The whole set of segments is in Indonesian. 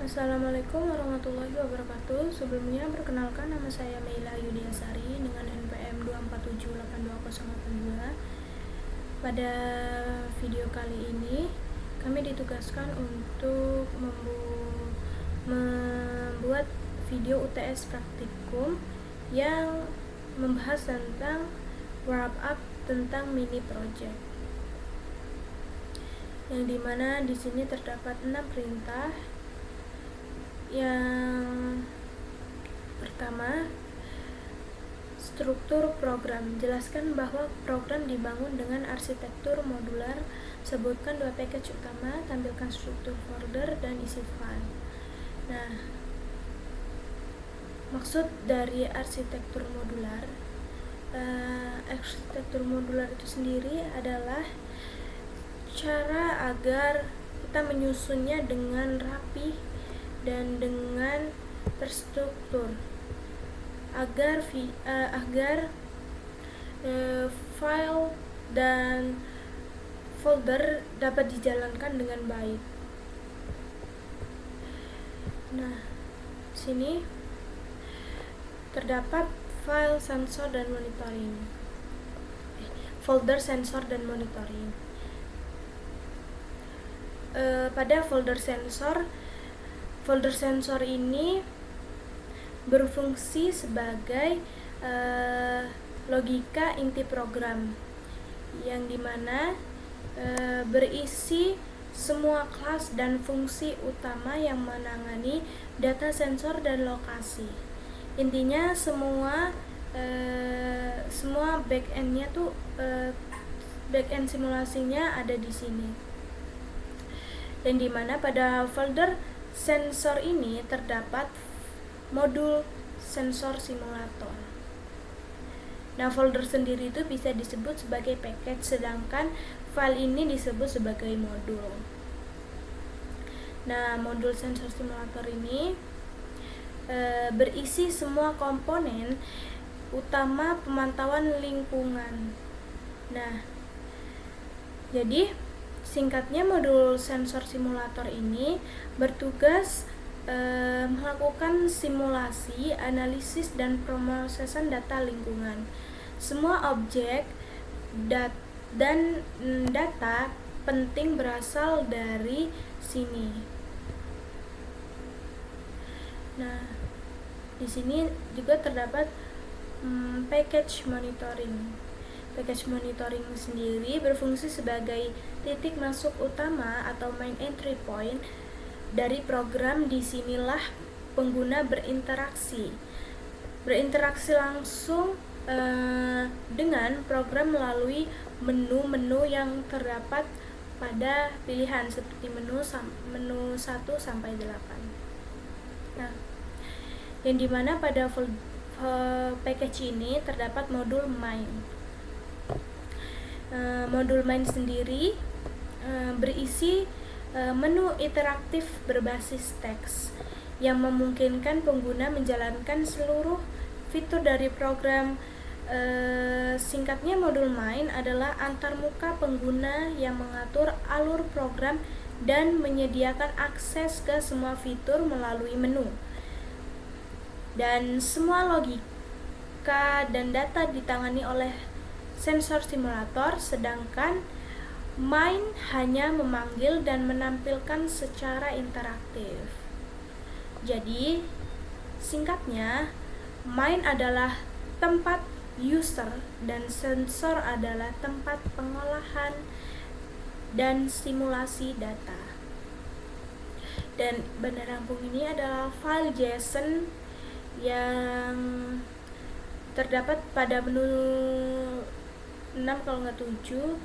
Assalamualaikum warahmatullahi wabarakatuh. Sebelumnya perkenalkan, nama saya Meila Yudiasari dengan NPM 2478282. Pada video kali ini kami ditugaskan untuk membuat video UTS praktikum yang membahas tentang wrap up tentang mini project, yang dimana di sini terdapat 6 perintah. Yang pertama, struktur program. Jelaskan bahwa program dibangun dengan arsitektur modular. Sebutkan 2 package utama, tampilkan struktur folder dan isi file. Nah, maksud dari arsitektur modular itu sendiri adalah cara agar kita menyusunnya dengan rapi dan dengan terstruktur agar file dan folder dapat dijalankan dengan baik. Nah, sini terdapat file sensor dan monitoring, folder sensor dan monitoring. Pada folder sensor ini berfungsi sebagai logika inti program, yang dimana berisi semua kelas dan fungsi utama yang menangani data sensor dan lokasi. Intinya semua backendnya tuh backend simulasinya ada di sini. Dan dimana pada folder sensor ini terdapat modul sensor simulator. Nah, folder sendiri itu bisa disebut sebagai package, sedangkan file ini disebut sebagai modul. Nah, modul sensor simulator ini berisi semua komponen utama pemantauan lingkungan. Nah, jadi singkatnya, modul sensor simulator ini bertugas melakukan simulasi, analisis, dan pemrosesan data lingkungan. Semua objek dan data penting berasal dari sini. Nah, di sini juga terdapat package monitoring. Package monitoring sendiri berfungsi sebagai titik masuk utama atau main entry point dari program. Disinilah pengguna berinteraksi langsung dengan program melalui menu-menu yang terdapat pada pilihan seperti menu 1 sampai 8. Nah, yang dimana pada package ini terdapat modul main. Modul main sendiri berisi menu interaktif berbasis teks yang memungkinkan pengguna menjalankan seluruh fitur dari program. Singkatnya, modul main adalah antarmuka pengguna yang mengatur alur program dan menyediakan akses ke semua fitur melalui menu. Dan semua logika dan data ditangani oleh sensor simulator, sedangkan main hanya memanggil dan menampilkan secara interaktif. Jadi, singkatnya, main adalah tempat user dan sensor adalah tempat pengolahan dan simulasi data. Dan benda rampung ini adalah file JSON yang terdapat pada menu 6 kalau nggak 7,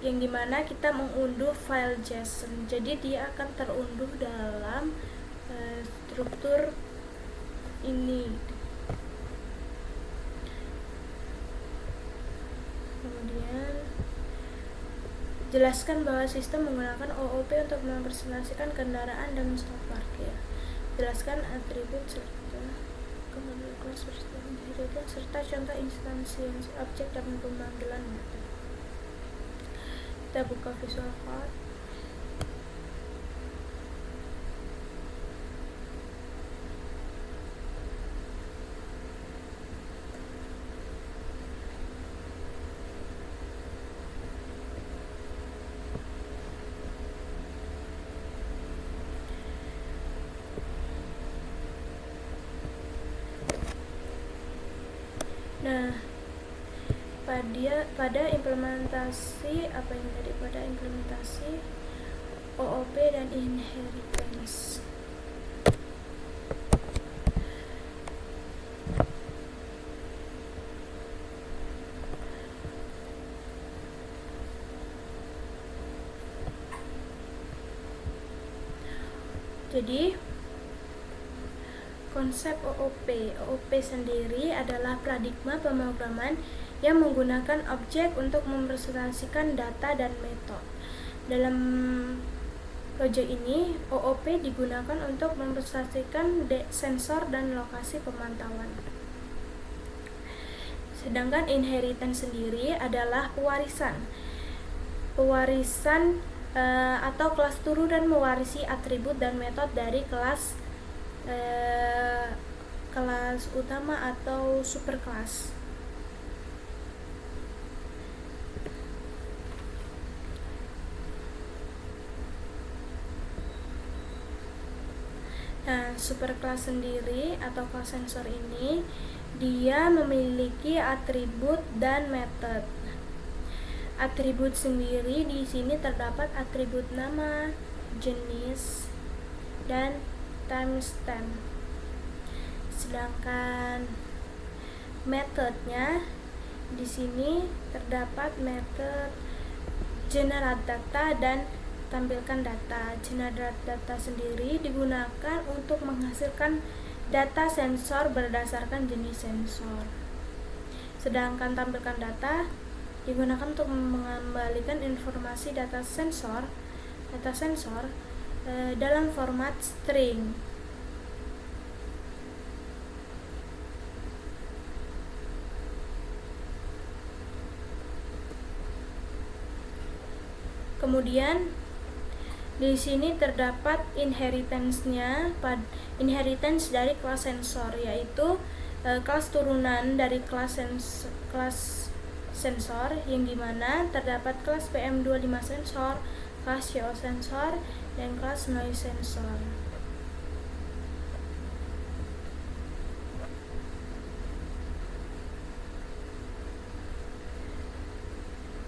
yang dimana kita mengunduh file JSON. Jadi dia akan terunduh dalam struktur ini. Kemudian jelaskan bahwa sistem menggunakan OOP untuk mempresentasikan kendaraan dan stop parkir. Jelaskan atribut serta kemudian kelas serta contoh instansi objek dan pemanggilan metode. Kita buka Visual Code. pada implementasi OOP dan inheritance. Jadi konsep OOP sendiri adalah paradigma pemrograman yang menggunakan objek untuk merepresentasikan data dan metode. Dalam proyek ini, OOP digunakan untuk merepresentasikan sensor dan lokasi pemantauan. Sedangkan inheritance sendiri adalah pewarisan atau kelas turunan mewarisi atribut dan metode dari kelas utama atau superkelas. Nah, superkelas sendiri atau kelas sensor ini dia memiliki atribut dan metode. Atribut sendiri di sini terdapat atribut nama, jenis, dan timestamp. Sedangkan metodenya di sini terdapat metode generate data dan tampilkan data. Generate data sendiri digunakan untuk menghasilkan data sensor berdasarkan jenis sensor. Sedangkan tampilkan data digunakan untuk mengembalikan informasi data sensor dalam format string. Kemudian di sini terdapat inheritance dari kelas sensor, yaitu kelas turunan dari kelas sensor yang dimana terdapat kelas PM25 sensor, kelas CO sensor, dan kelas noise sensor.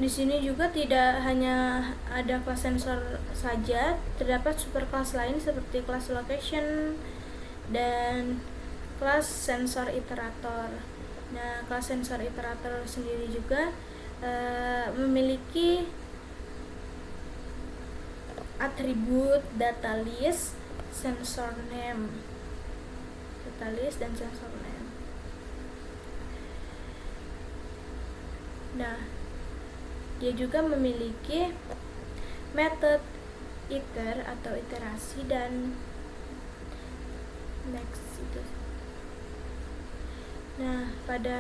Di sini juga tidak hanya ada kelas sensor saja, terdapat superkelas lain seperti kelas location dan kelas sensor iterator. Nah, kelas sensor iterator sendiri juga memiliki atribut data list, sensor name, Nah, dia juga memiliki metode iter atau iterasi dan next itu. Nah, pada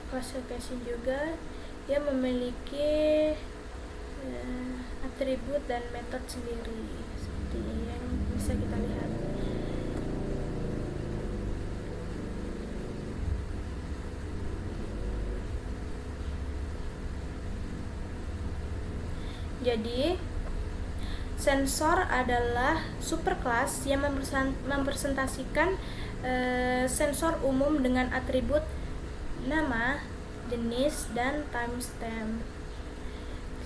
classification juga dia memiliki atribut dan metode sendiri seperti yang bisa kita lihat. Jadi sensor adalah superkelas yang mempresentasikan sensor umum dengan atribut nama, jenis, dan timestamp.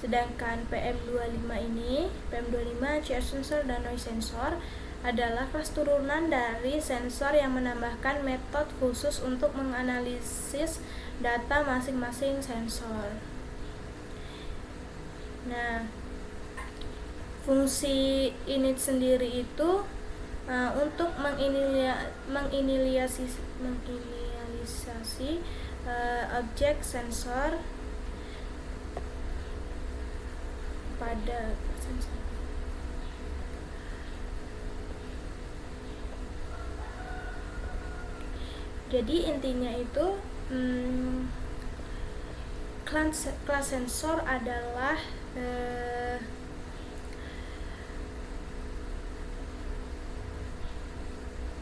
Sedangkan PM25 CO sensor dan noise sensor adalah kelas turunan dari sensor yang menambahkan metode khusus untuk menganalisis data masing-masing sensor. Nah, fungsi init sendiri itu untuk menginisialisasi objek sensor pada sensor. Jadi intinya itu kelas sensor adalah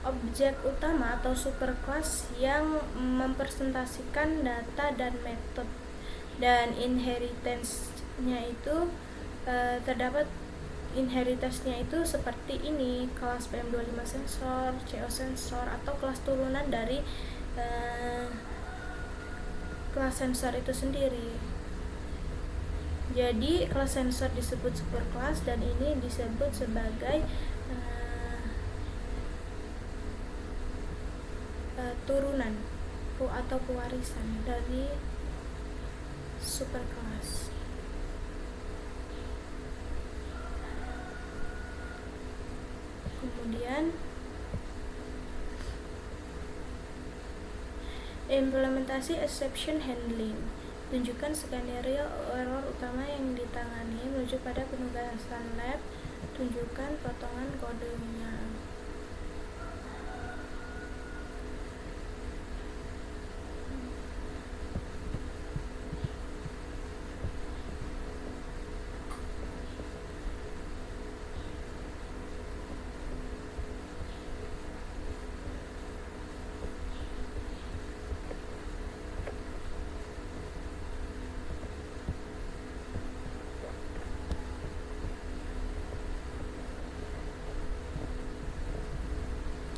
objek utama atau superkelas yang mempresentasikan data dan metode, dan inheritance-nya itu terdapat inheritance-nya itu seperti ini, kelas PM25 sensor, CO sensor, atau kelas turunan dari kelas sensor itu sendiri. Jadi kelas sensor disebut superclass dan ini disebut sebagai turunan atau pewarisan dari superclass. Kemudian implementasi exception handling. Tunjukkan skenario error utama yang ditangani menuju pada penugasan lab. Tunjukkan potongan kodenya.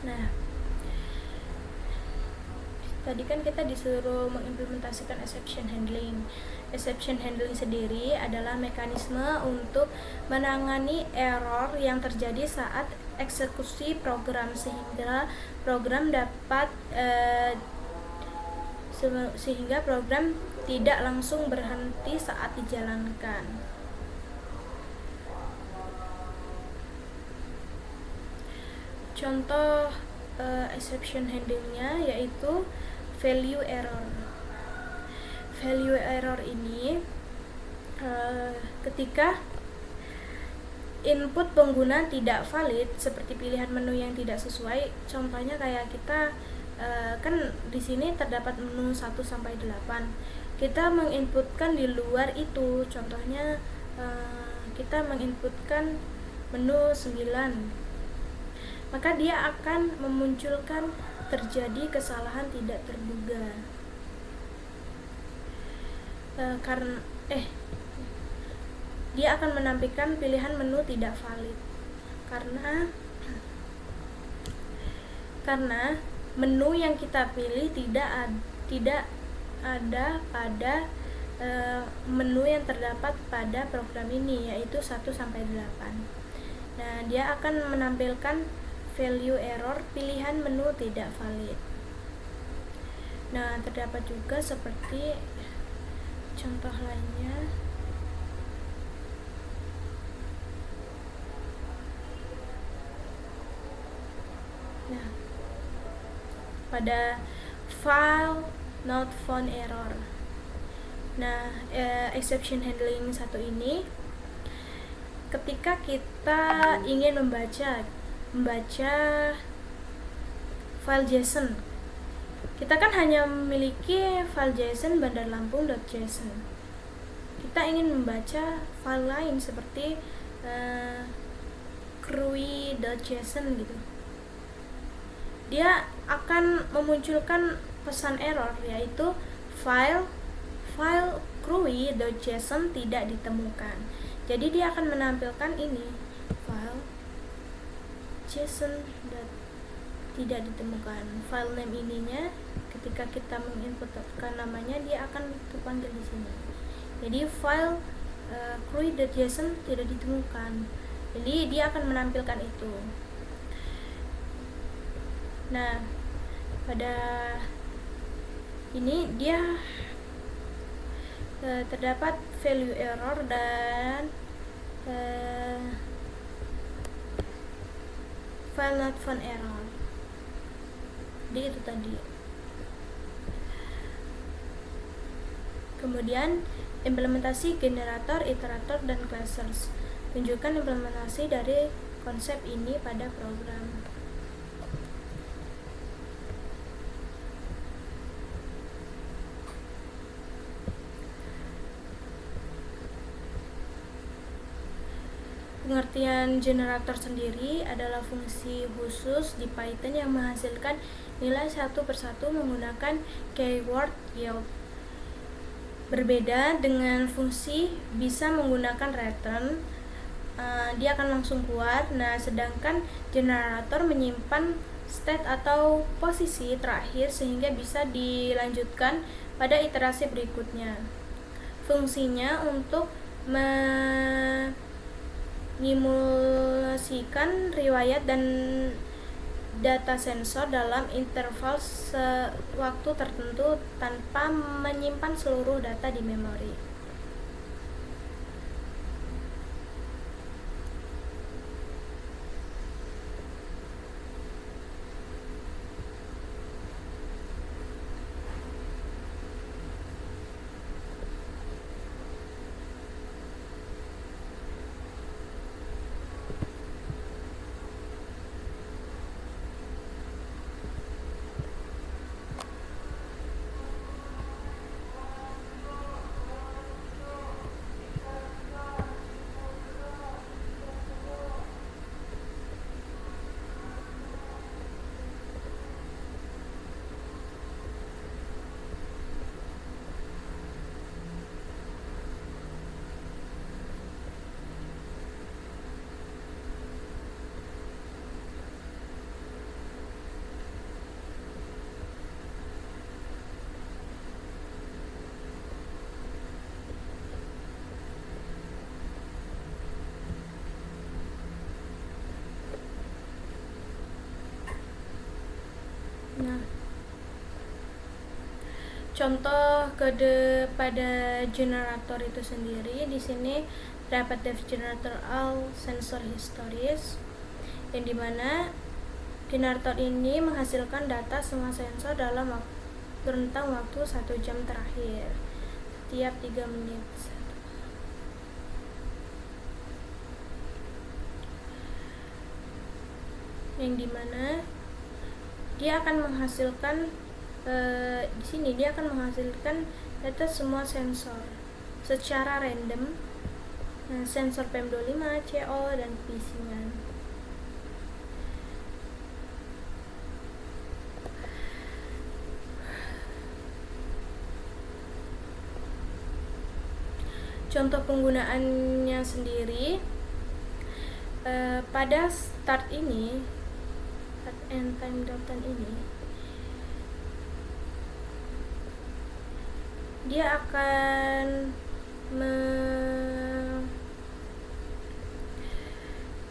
Nah, tadi kan kita disuruh mengimplementasikan exception handling. Exception handling sendiri adalah mekanisme untuk menangani error yang terjadi saat eksekusi program sehingga program tidak langsung berhenti saat dijalankan. Contoh exception handlingnya yaitu value error. Value error ini ketika input pengguna tidak valid seperti pilihan menu yang tidak sesuai. Contohnya kayak kita kan di sini terdapat menu 1 sampai 8. Kita menginputkan di luar itu. Contohnya kita menginputkan menu 9. Maka dia akan memunculkan terjadi kesalahan tidak terduga. Dia akan menampilkan pilihan menu tidak valid karena menu yang kita pilih tidak ada pada menu yang terdapat pada program ini, yaitu 1 sampai 8. Nah, dia akan menampilkan value error pilihan menu tidak valid. Nah, terdapat juga seperti contoh lainnya. Nah, pada file not found error. Nah, exception handling 1 ini ketika kita ingin membaca file JSON. Kita kan hanya memiliki file JSON bandarlampung.json. Kita ingin membaca file lain seperti krui.json gitu. Dia akan memunculkan pesan error yaitu file krui.json tidak ditemukan. Jadi dia akan menampilkan ini file JSON tidak ditemukan. File name ininya ketika kita menginputkan namanya dia akan terpanggil di sini. Jadi file krui.json tidak ditemukan. Jadi dia akan menampilkan itu. Nah, pada ini dia terdapat value error dan file not found error. Jadi itu tadi. Kemudian implementasi generator, iterator, dan classers. Tunjukkan implementasi dari konsep ini pada program. Pengertian generator sendiri adalah fungsi khusus di Python yang menghasilkan nilai satu persatu menggunakan keyword yield. Berbeda dengan fungsi bisa menggunakan return, dia akan langsung keluar. Nah, sedangkan generator menyimpan state atau posisi terakhir sehingga bisa dilanjutkan pada iterasi berikutnya. Fungsinya untuk menyimulasikan riwayat dan data sensor dalam interval waktu tertentu tanpa menyimpan seluruh data di memori. Nah, contoh kode pada generator itu sendiri di sini terdapat dev generator all sensor histories, yang dimana generator ini menghasilkan data semua sensor dalam rentang waktu 1 jam terakhir setiap 3 menit. Yang dimana dia akan menghasilkan di sini dia akan menghasilkan data semua sensor secara random, sensor PM25, CO, dan pisingan. Contoh penggunaannya sendiri pada start ini, start and time data ini, dia akan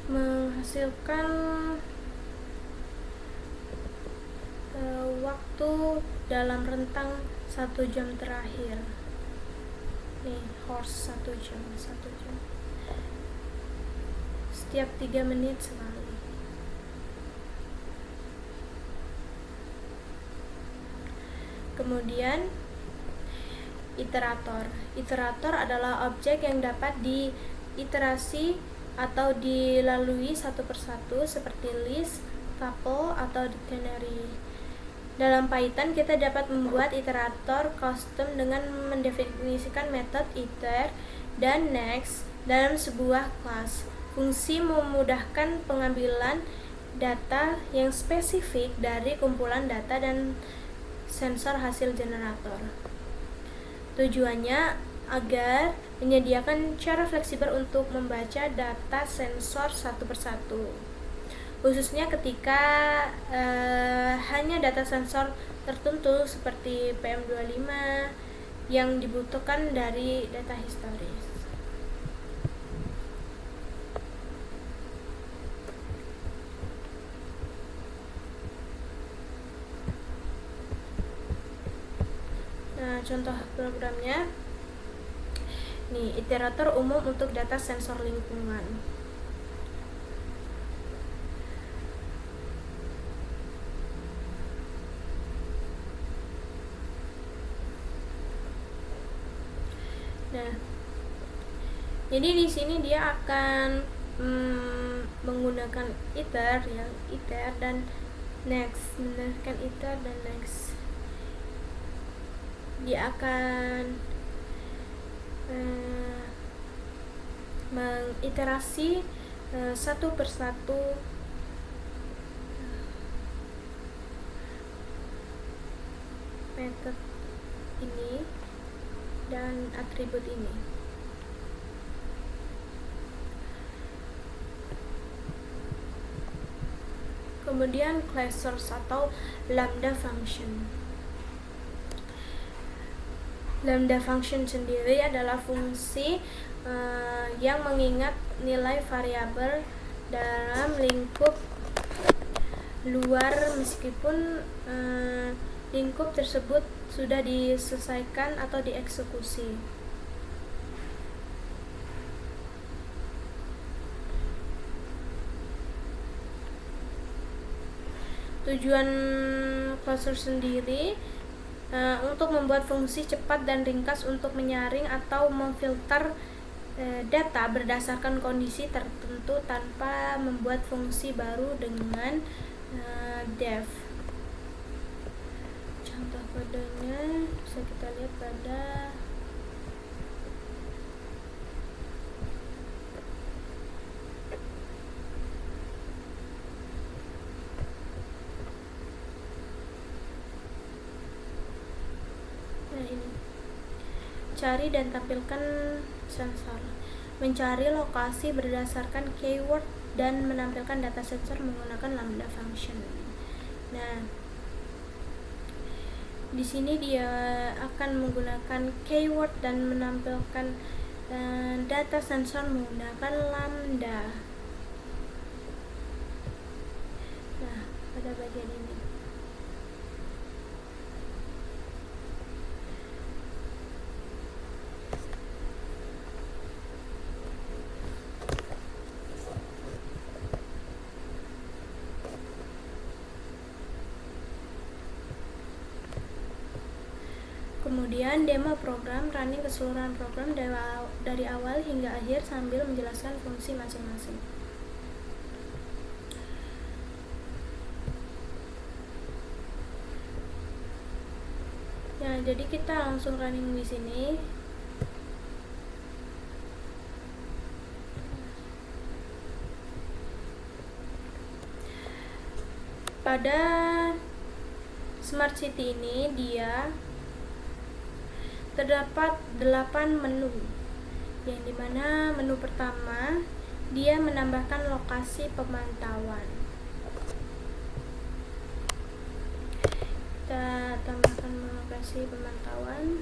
menghasilkan waktu dalam rentang 1 jam terakhir. Nih, horse 1 jam setiap 3 menit sekali. Kemudian iterator adalah objek yang dapat diiterasi atau dilalui satu persatu seperti list, tuple, atau dictionary. Dalam Python kita dapat membuat iterator custom dengan mendefinisikan metode iter dan next dalam sebuah kelas. Fungsi memudahkan pengambilan data yang spesifik dari kumpulan data dan sensor hasil generator. Tujuannya agar menyediakan cara fleksibel untuk membaca data sensor satu persatu, khususnya ketika hanya data sensor tertentu seperti PM25 yang dibutuhkan dari data historis. Nah, contoh programnya nih, iterator umum untuk data sensor lingkungan. Nah, jadi di sini dia akan menggunakan iter dan next, menggunakan iter dan next. Dia akan mengiterasi satu persatu metode ini dan atribut ini. Kemudian class source atau lambda function. Lambda function sendiri adalah fungsi yang mengingat nilai variabel dalam lingkup luar meskipun lingkup tersebut sudah diselesaikan atau dieksekusi. Tujuan closure sendiri untuk membuat fungsi cepat dan ringkas untuk menyaring atau memfilter data berdasarkan kondisi tertentu tanpa membuat fungsi baru dengan def. Contoh kodenya bisa kita lihat pada ini. Cari dan tampilkan sensor. Mencari lokasi berdasarkan keyword dan menampilkan data sensor menggunakan lambda function. Nah, di sini dia akan menggunakan keyword dan menampilkan data sensor menggunakan lambda. Nah, pada bagian ini kemudian demo program, running keseluruhan program dari awal hingga akhir sambil menjelaskan fungsi masing-masing. Ya, jadi kita langsung running di sini. Pada Smart City ini dia terdapat 8 menu, yang dimana menu pertama dia menambahkan lokasi pemantauan. Kita tambahkan lokasi pemantauan.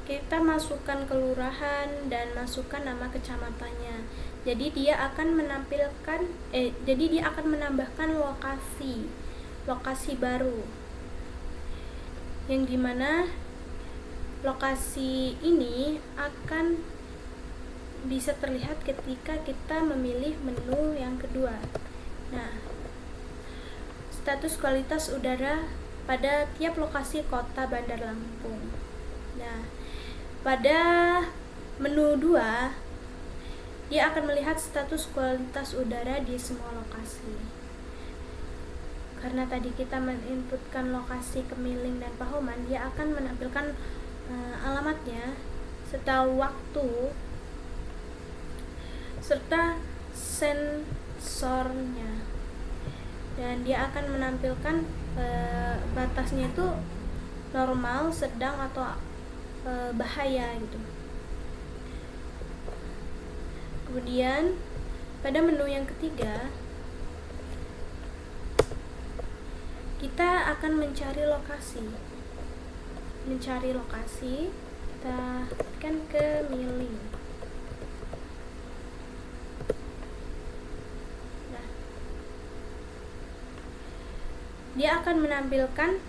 Kita masukkan kelurahan dan masukkan nama kecamatannya. Jadi dia akan menambahkan lokasi baru, yang dimana lokasi ini akan bisa terlihat ketika kita memilih menu yang kedua. Nah, status kualitas udara pada tiap lokasi kota Bandar Lampung. Nah, pada menu 2 dia akan melihat status kualitas udara di semua lokasi. Karena tadi kita menginputkan lokasi Kemiling dan Pahoman, dia akan menampilkan alamatnya serta waktu serta sensornya, dan dia akan menampilkan batasnya itu normal, sedang, atau bahaya gitu. Kemudian pada menu yang ketiga kita akan mencari lokasi. Kita tekan Kemiling. Nah, dia akan menampilkan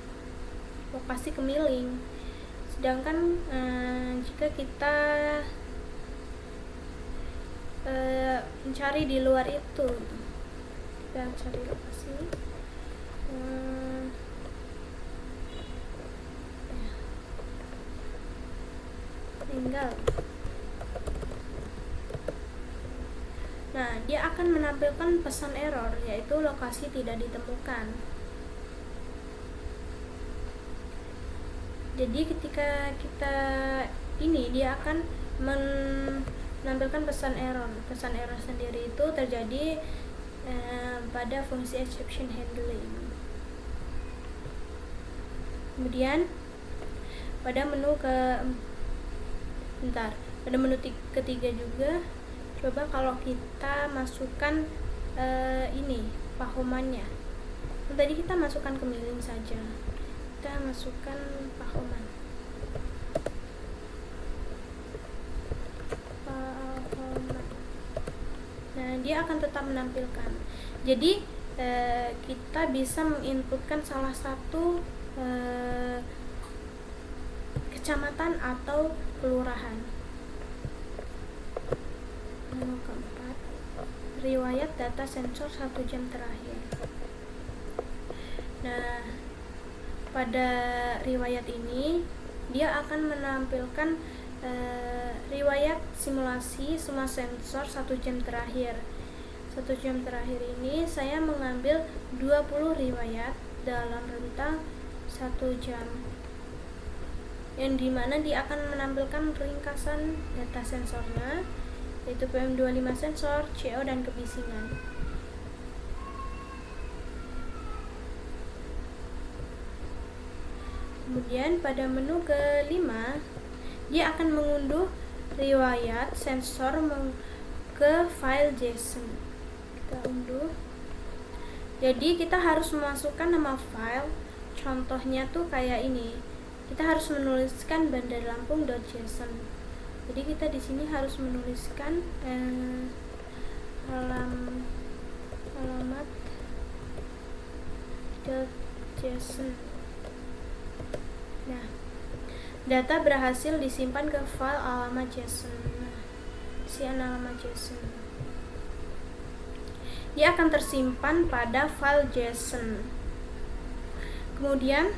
lokasi Kemiling. Sedangkan jika kita mencari di luar itu, kita cari lokasi tinggal. Nah, dia akan menampilkan pesan error, yaitu lokasi tidak ditemukan. Jadi ketika kita dia akan menampilkan pesan error. Pesan error sendiri itu terjadi pada fungsi exception handling. Kemudian pada menu ketiga juga, coba kalau kita masukkan ini pahomannya. Tadi kita masukkan kemilin saja, kita masukkan pahoman. Nah, dia akan tetap menampilkan. Jadi kita bisa menginputkan salah satu kecamatan atau kelurahan. Menu keempat, riwayat data sensor 1 jam terakhir. Nah, pada riwayat ini dia akan menampilkan riwayat simulasi semua sensor 1 jam terakhir. 1 jam terakhir ini saya mengambil 20 riwayat dalam rentang 1 jam, yang dimana dia akan menampilkan ringkasan data sensornya, yaitu PM25 sensor, CO, dan kebisingan. Kemudian pada menu kelima, dia akan mengunduh riwayat sensor ke file JSON. Kita unduh. Jadi kita harus memasukkan nama file. Contohnya tuh kayak ini. Kita harus menuliskan bandar-lampung.json. Jadi kita di sini harus menuliskan alamat .json. Nah, data berhasil disimpan ke file alamat JSON. Nah, isian alamat JSON. Dia akan tersimpan pada file JSON. Kemudian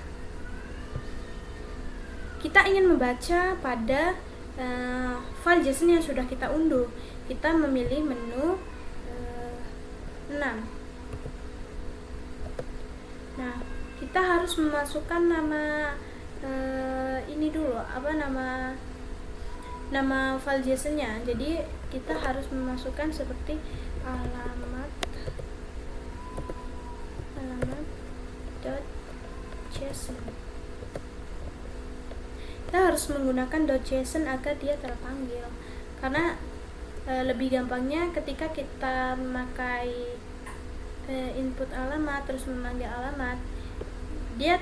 kita ingin membaca pada file JSON yang sudah kita unduh. Kita memilih menu 6. Nah, kita harus memasukkan nama ini dulu, nama file JSON-nya. Jadi kita harus memasukkan seperti alamat.json. Kita harus menggunakan .json agar dia terpanggil, karena lebih gampangnya ketika kita memakai input alamat terus memanggil alamat, dia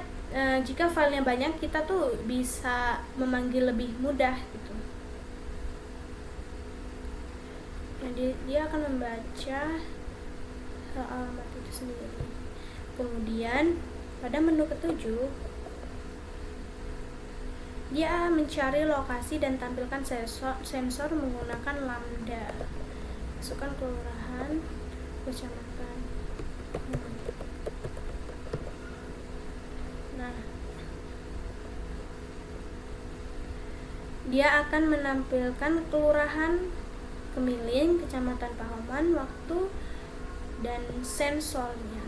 jika filenya banyak, kita tuh bisa memanggil lebih mudah gitu. Jadi dia akan membaca alamat itu sendiri. Kemudian pada menu ketujuh, dia mencari lokasi dan tampilkan sensor menggunakan lambda. Masukkan kelurahan, kecamatan. Nah, dia akan menampilkan kelurahan Kemilin, kecamatan Pahoman, waktu, dan sensornya.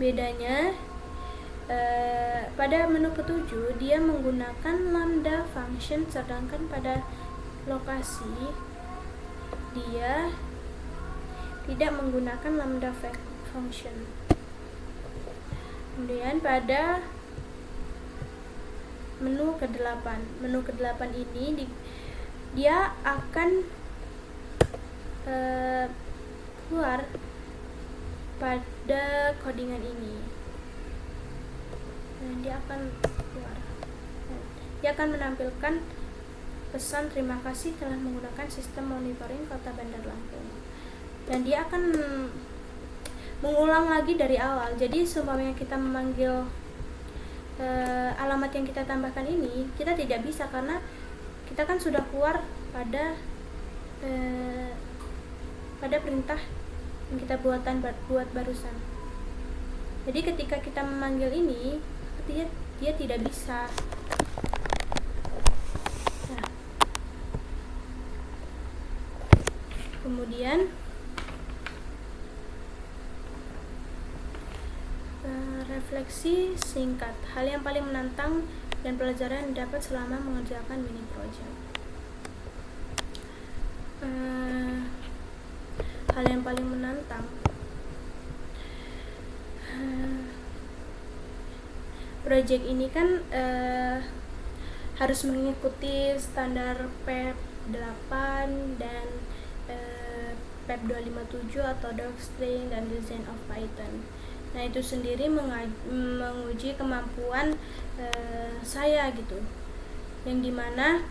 Bedanya pada menu ketujuh dia menggunakan lambda function, sedangkan pada lokasi dia tidak menggunakan lambda function. Kemudian pada menu ke-8 ini dia akan keluar pada codingan ini. Nah, dia akan keluar. Dia akan menampilkan pesan terima kasih telah menggunakan sistem monitoring Kota Bandar Lampung. Dan dia akan mengulang lagi dari awal. Jadi seumpamanya kita memanggil alamat yang kita tambahkan ini, kita tidak bisa karena kita kan sudah keluar pada perintah yang kita buat barusan. Jadi ketika kita memanggil ini, dia tidak bisa. Nah, kemudian refleksi singkat, hal yang paling menantang dan pelajaran yang didapat selama mengerjakan mini project. hal yang paling menantang. Project ini kan harus mengikuti standar PEP 8 dan PEP 257 atau Docstring dan Design of Python. Nah, itu sendiri menguji kemampuan saya gitu, yang dimana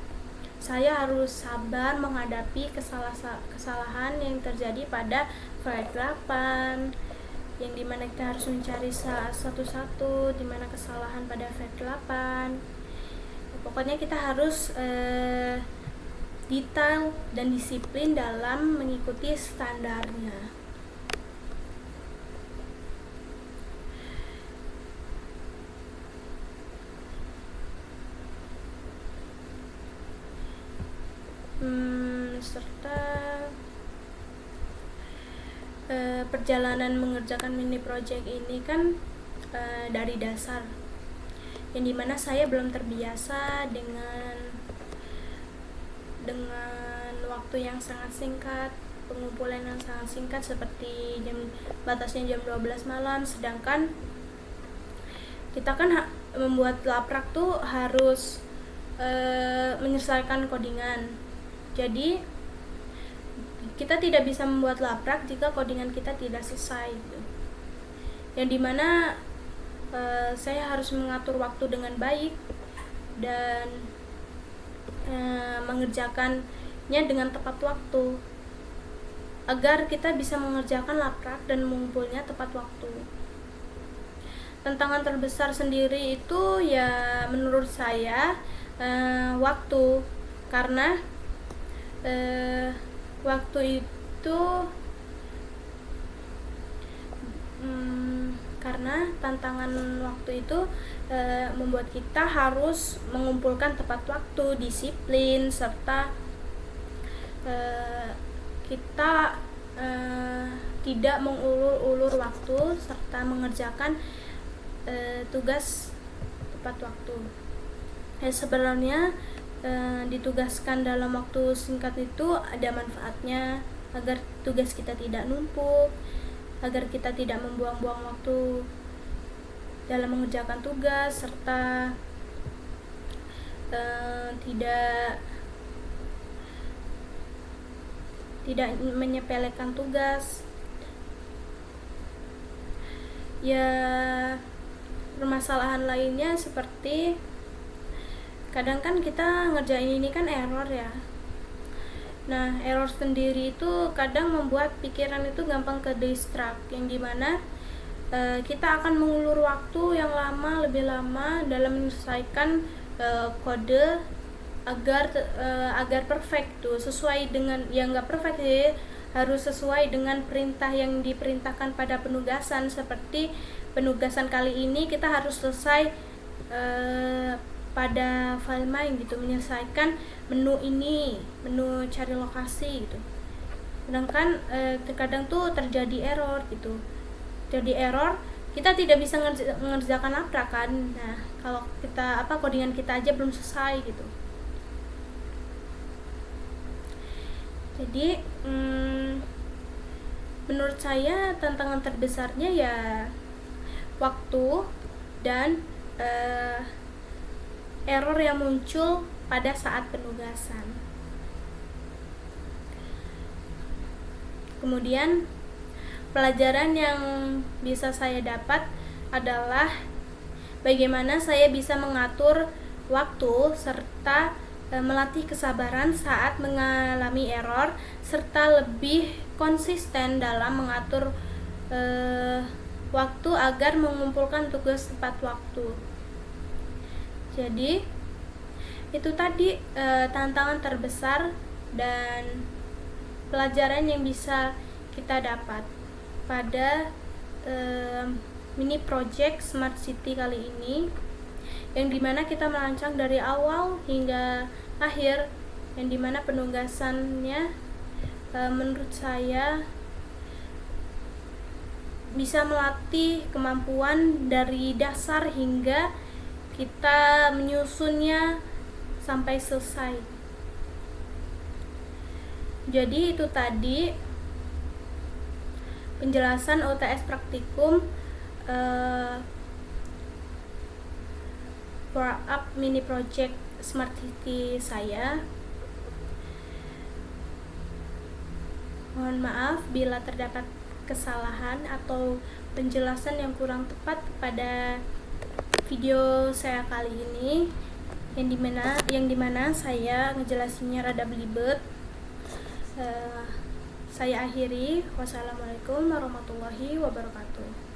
saya harus sabar menghadapi kesalahan yang terjadi pada flight 8, yang dimana kita harus mencari satu-satu dimana kesalahan pada flight 8. Pokoknya kita harus detail dan disiplin dalam mengikuti standarnya. Serta perjalanan mengerjakan mini project ini kan dari dasar, yang dimana saya belum terbiasa dengan waktu yang sangat singkat, pengumpulan yang sangat singkat seperti batasnya jam 12 malam, sedangkan kita kan membuat laprak tuh harus menyelesaikan codingan. Jadi kita tidak bisa membuat laprak jika codingan kita tidak selesai gitu. Yang dimana saya harus mengatur waktu dengan baik dan mengerjakannya dengan tepat waktu agar kita bisa mengerjakan laprak dan mengumpulnya tepat waktu. Tantangan terbesar sendiri itu ya menurut saya waktu, karena waktu itu karena tantangan waktu itu membuat kita harus mengumpulkan tepat waktu, disiplin, serta kita tidak mengulur-ulur waktu serta mengerjakan tugas tepat waktu. Sebenarnya ditugaskan dalam waktu singkat itu ada manfaatnya agar tugas kita tidak numpuk, agar kita tidak membuang-buang waktu dalam mengerjakan tugas, serta tidak menyepelekan tugas. Ya, permasalahan lainnya seperti kadang kan kita ngerjain ini kan error ya. Nah, error sendiri itu kadang membuat pikiran itu gampang ke distract, yang dimana kita akan mengulur waktu yang lebih lama dalam menyelesaikan kode agar perfect tuh, sesuai dengan yang nggak perfect sih, harus sesuai dengan perintah yang diperintahkan pada penugasan. Seperti penugasan kali ini kita harus selesai pada file main gitu, menyelesaikan menu cari lokasi gitu. Sedangkan terkadang tuh terjadi error gitu. Jadi error, kita tidak bisa mengerjakan laprak kan. Nah, kalau kita codingan kita aja belum selesai gitu. Jadi menurut saya tantangan terbesarnya ya waktu dan error yang muncul pada saat penugasan. Kemudian pelajaran yang bisa saya dapat adalah bagaimana saya bisa mengatur waktu serta melatih kesabaran saat mengalami error, serta lebih konsisten dalam mengatur waktu agar mengumpulkan tugas tepat waktu. Jadi itu tadi tantangan terbesar dan pelajaran yang bisa kita dapat pada mini project Smart City kali ini, yang dimana kita merancang dari awal hingga akhir, yang dimana penugasannya menurut saya bisa melatih kemampuan dari dasar hingga kita menyusunnya sampai selesai. Jadi itu tadi penjelasan UTS praktikum Power Up mini project Smart City saya. Mohon maaf bila terdapat kesalahan atau penjelasan yang kurang tepat pada video saya kali ini, yang dimana saya ngejelasinnya rada belibet. Saya akhiri. Wassalamualaikum warahmatullahi wabarakatuh.